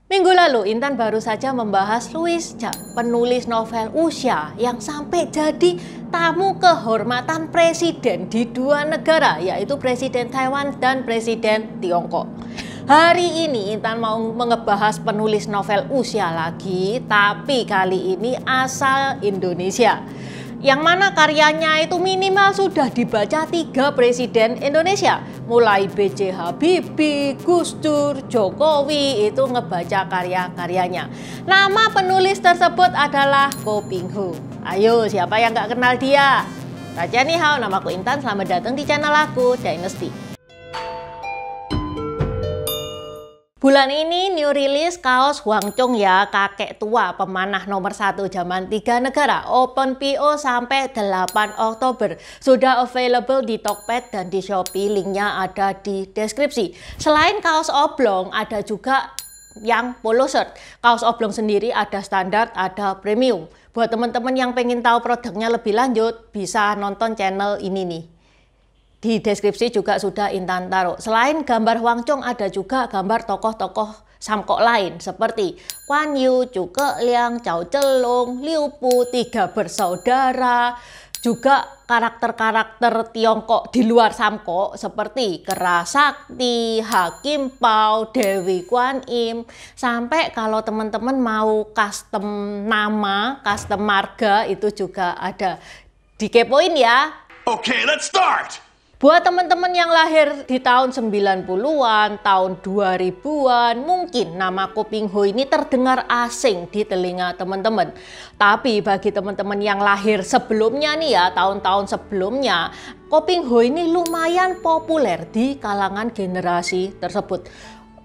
Minggu lalu, Intan baru saja membahas Louis Cha, penulis novel usia yang sampai jadi tamu kehormatan presiden di dua negara, yaitu Presiden Taiwan dan Presiden Tiongkok. Hari ini Intan mau ngebahas penulis novel usia lagi, tapi kali ini asal Indonesia. Yang mana karyanya itu minimal sudah dibaca 3 presiden Indonesia. Mulai B.J. Habibie, Gus Dur, Jokowi itu ngebaca karya-karyanya. Nama penulis tersebut adalah Ko Ping Hu. Ayo, siapa yang gak kenal dia? Raja Ni Hao, namaku Intan, selamat datang di channel aku, Dynasty. Bulan ini new release kaos Huang Chong ya, kakek tua pemanah nomor 1 zaman 3 negara. Open PO sampai 8 Oktober. Sudah available di Tokped dan di Shopee, linknya ada di deskripsi. Selain kaos oblong, ada juga yang polo shirt. Kaos oblong sendiri ada standar, ada premium. Buat teman-teman yang pengen tahu produknya lebih lanjut, bisa nonton channel ini nih. Di deskripsi juga sudah Intan taruh. Selain gambar Huang Chong, ada juga gambar tokoh-tokoh Samkok lain seperti Kuan Yu, Zhuge Liang, Cao Zhelong, Liu Bu, 3 bersaudara. Juga karakter-karakter Tiongkok di luar Samkok seperti Kera Sakti, Hakim Pao, Dewi Kuan Im. Sampai kalau teman-teman mau custom nama, custom marga itu juga ada. Dikepoin ya. Okay, let's start! Buat teman-teman yang lahir di tahun 90-an, tahun 2000-an, mungkin nama Ko Ping Hu ini terdengar asing di telinga teman-teman. Tapi bagi teman-teman yang lahir sebelumnya nih ya, tahun-tahun sebelumnya, Ko Ping Hu ini lumayan populer di kalangan generasi tersebut.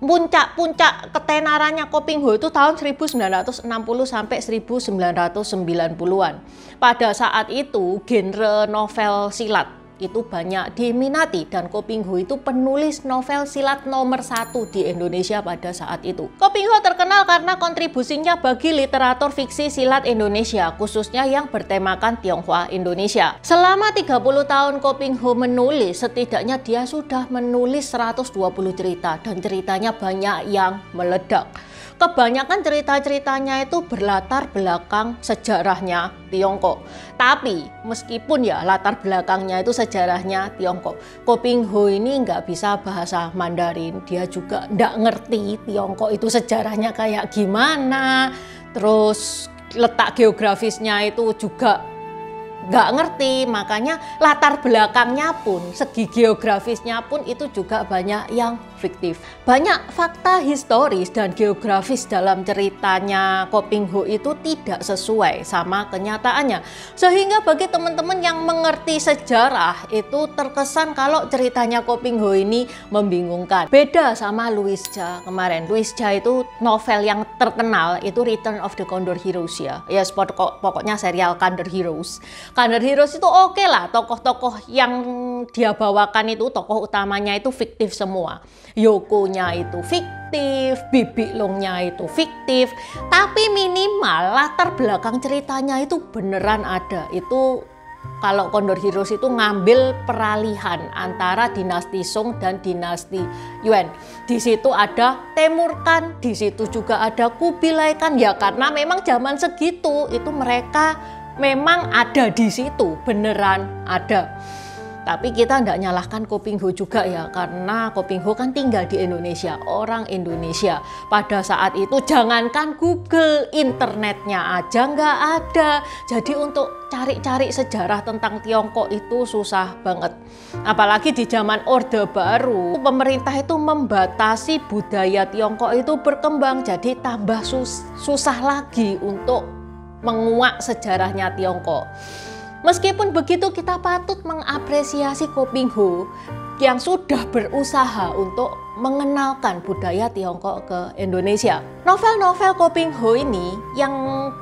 Puncak-puncak ketenarannya Ko Ping Hu itu tahun 1960 sampai 1990-an. Pada saat itu genre novel silat itu banyak diminati dan Ko Ping Hu itu penulis novel silat nomor 1 di Indonesia pada saat itu. Ko Ping Hu terkenal karena kontribusinya bagi literatur fiksi silat Indonesia, khususnya yang bertemakan Tionghoa Indonesia. Selama 30 tahun Ko Ping Hu menulis, setidaknya dia sudah menulis 120 cerita dan ceritanya banyak yang meledak. Kebanyakan cerita-ceritanya itu berlatar belakang sejarahnya Tiongkok. Tapi meskipun ya latar belakangnya itu sejarahnya Tiongkok, Ko Ping Hu ini nggak bisa bahasa Mandarin. Dia juga nggak ngerti Tiongkok itu sejarahnya kayak gimana. Terus letak geografisnya itu juga nggak ngerti, makanya latar belakangnya pun, segi geografisnya pun itu juga banyak yang fiktif. Banyak fakta historis dan geografis dalam ceritanya Ko Ping Hu itu tidak sesuai sama kenyataannya. Sehingga bagi teman-teman yang mengerti sejarah itu terkesan kalau ceritanya Ko Ping Hu ini membingungkan. Beda sama Louis Cha kemarin. Louis Cha itu novel yang terkenal itu Return of the Condor Heroes ya. Ya pokoknya serial Condor Heroes. Condor Heroes itu oke lah, tokoh-tokoh yang dia bawakan itu, tokoh utamanya itu fiktif semua. Yoko-nya itu fiktif, Bibi Long-nya itu fiktif, tapi minimal latar belakang ceritanya itu beneran ada. Itu kalau Condor Heroes itu ngambil peralihan antara dinasti Song dan dinasti Yuan. Di situ ada Temur Khan, di situ juga ada Kubilai Khan ya, karena memang zaman segitu itu mereka memang ada di situ, beneran ada. Tapi kita tidak nyalahkan Ko Ping Hu juga ya, karena Ko Ping Hu kan tinggal di Indonesia, orang Indonesia. Pada saat itu jangankan Google, internetnya aja nggak ada. Jadi untuk cari-cari sejarah tentang Tiongkok itu susah banget. Apalagi di zaman Orde Baru, pemerintah itu membatasi budaya Tiongkok itu berkembang, jadi tambah susah lagi untuk menguak sejarahnya Tiongkok. Meskipun begitu, kita patut mengapresiasi Ko Ping Hu yang sudah berusaha untuk mengenalkan budaya Tiongkok ke Indonesia. Novel-novel Ko Ping Hu ini yang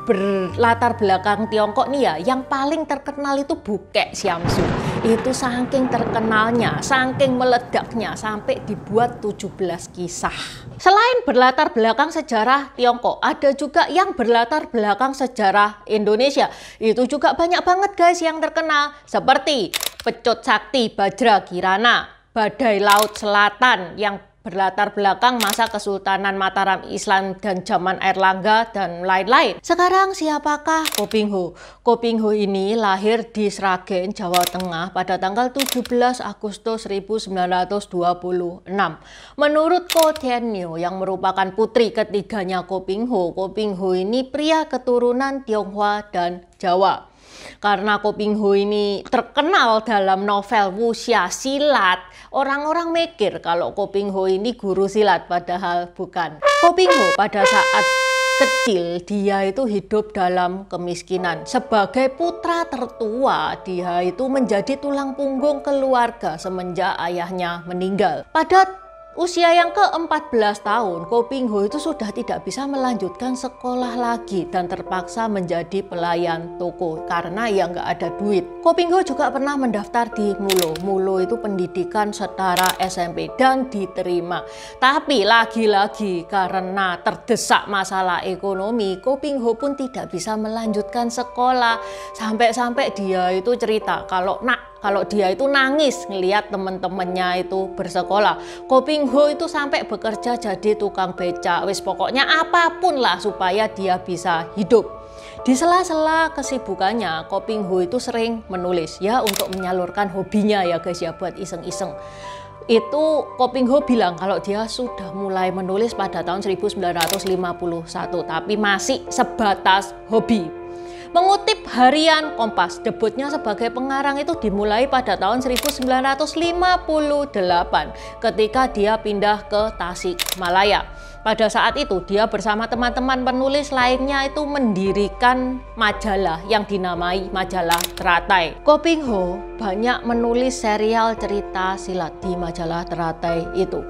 berlatar belakang Tiongkok nih ya, yang paling terkenal itu Bukek Siamsu. Itu saking terkenalnya, saking meledaknya sampai dibuat 17 kisah. Selain berlatar belakang sejarah Tiongkok, ada juga yang berlatar belakang sejarah Indonesia. Itu juga banyak banget guys yang terkenal, seperti Pecut Sakti Bajra Kirana, Badai Laut Selatan yang berlatar belakang masa Kesultanan Mataram Islam dan zaman Airlangga dan lain-lain. Sekarang siapakah Koping Ho? Koping Ho ini lahir di Sragen, Jawa Tengah pada tanggal 17 Agustus 1926. Menurut Ko Tian-nyo yang merupakan putri ketiganya Koping Ho ini pria keturunan Tionghoa dan Jawa. Karena Koping Ho ini terkenal dalam novel wuxia silat, orang-orang mikir kalau Koping Ho ini guru silat, padahal bukan. Koping Ho pada saat kecil dia itu hidup dalam kemiskinan. Sebagai putra tertua, dia itu menjadi tulang punggung keluarga semenjak ayahnya meninggal. Pada usia yang ke-14 tahun, Koping Ho itu sudah tidak bisa melanjutkan sekolah lagi dan terpaksa menjadi pelayan toko karena ya nggak ada duit. Koping Ho juga pernah mendaftar di Mulo. Mulo itu pendidikan setara SMP dan diterima. Tapi lagi-lagi karena terdesak masalah ekonomi, Koping Ho pun tidak bisa melanjutkan sekolah. Sampai-sampai dia itu cerita kalau dia itu nangis ngelihat teman-temannya itu bersekolah. Koping Ho itu sampai bekerja jadi tukang becak. Wis pokoknya apapun lah supaya dia bisa hidup. Di sela-sela kesibukannya, Koping Ho itu sering menulis ya untuk menyalurkan hobinya ya guys ya, buat iseng-iseng. Itu Koping Ho bilang kalau dia sudah mulai menulis pada tahun 1951, tapi masih sebatas hobi. Mengutip harian Kompas, debutnya sebagai pengarang itu dimulai pada tahun 1958 ketika dia pindah ke Tasikmalaya. Pada saat itu dia bersama teman-teman penulis lainnya itu mendirikan majalah yang dinamai majalah Teratai. Koping Ho banyak menulis serial cerita silat di majalah Teratai itu.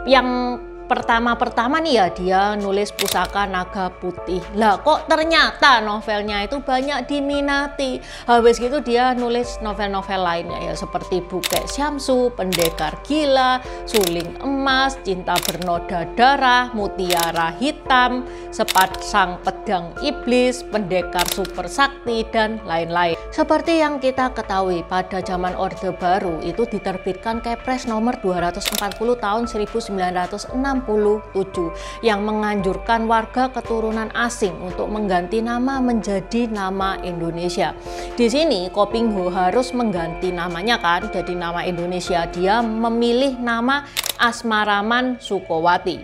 Yang pertama nih ya dia nulis Pusaka Naga Putih. Lah kok ternyata novelnya itu banyak diminati. Habis gitu dia nulis novel-novel lainnya ya seperti Bukek Syamsu, Pendekar Gila, Suling Emas, Cinta Bernoda Darah, Mutiara Hitam, Sepasang Pedang Iblis, Pendekar Super Sakti dan lain-lain. Seperti yang kita ketahui pada zaman Orde Baru itu diterbitkan Kepres nomor 240 tahun 1967 yang menganjurkan warga keturunan asing untuk mengganti nama menjadi nama Indonesia. Di sini Koping Ho harus mengganti namanya kan jadi nama Indonesia. Dia memilih nama Asmaraman Sukowati.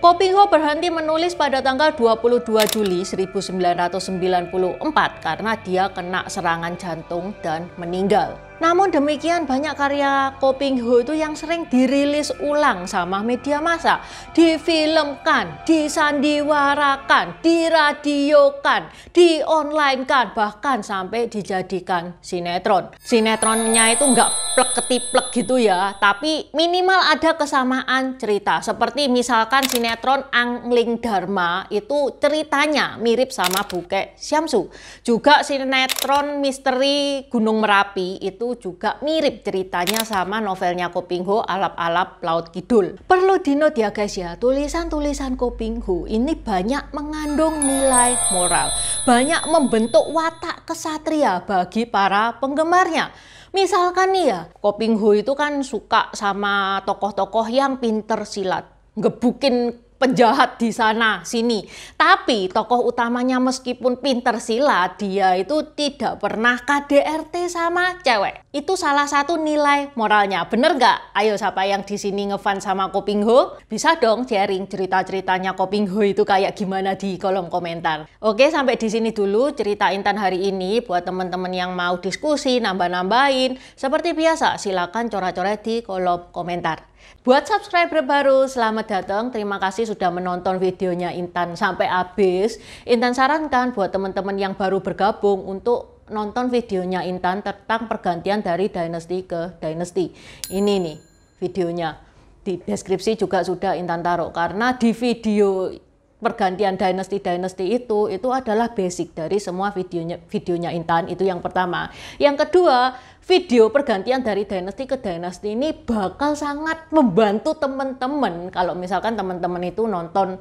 Koping Ho berhenti menulis pada tanggal 22 Juli 1994 karena dia kena serangan jantung dan meninggal. Namun demikian banyak karya Koping Ho itu yang sering dirilis ulang sama media massa, difilmkan, disandiwarakan, diradiokan, dionlinekan, bahkan sampai dijadikan sinetron. Sinetronnya itu nggak plek-ketiplek gitu ya, tapi minimal ada kesamaan cerita. Seperti misalkan sinetron Angling Dharma itu ceritanya mirip sama Bukek Syamsu. Juga sinetron Misteri Gunung Merapi itu juga mirip ceritanya sama novelnya Koping Ho Alap-alap Laut Kidul. Perlu dinot ya guys ya, tulisan-tulisan Koping Ho ini banyak mengandung nilai moral, banyak membentuk watak kesatria bagi para penggemarnya. Misalkan nih ya, Koping Ho itu kan suka sama tokoh-tokoh yang pinter silat, ngebukin penjahat di sana sini. Tapi tokoh utamanya meskipun pinter silat, dia itu tidak pernah KDRT sama cewek. Itu salah satu nilai moralnya. Bener nggak? Ayo siapa yang di sini ngefans sama Koping Ho? Bisa dong sharing cerita-ceritanya Koping Ho itu kayak gimana di kolom komentar. Oke, sampai di sini dulu cerita Intan hari ini. Buat teman-teman yang mau diskusi, nambah-nambahin, seperti biasa silakan coret-coret di kolom komentar. Buat subscriber baru, selamat datang. Terima kasih sudah menonton videonya Intan sampai habis. Intan sarankan buat teman-teman yang baru bergabung untuk nonton videonya Intan tentang pergantian dari dynasty ke dynasty. Ini nih videonya. Di deskripsi juga sudah Intan taruh. Karena di video pergantian dynasty itu adalah basic dari semua videonya Intan. Itu yang pertama. Yang kedua, video pergantian dari dynasty ke dynasty ini bakal sangat membantu teman-teman kalau misalkan teman-teman itu nonton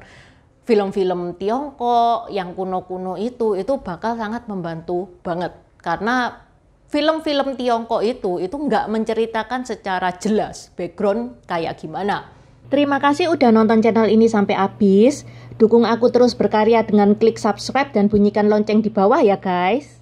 film-film Tiongkok yang kuno-kuno itu bakal sangat membantu banget. Karena film-film Tiongkok itu nggak menceritakan secara jelas background kayak gimana. Terima kasih udah nonton channel ini sampai habis. Dukung aku terus berkarya dengan klik subscribe dan bunyikan lonceng di bawah ya guys.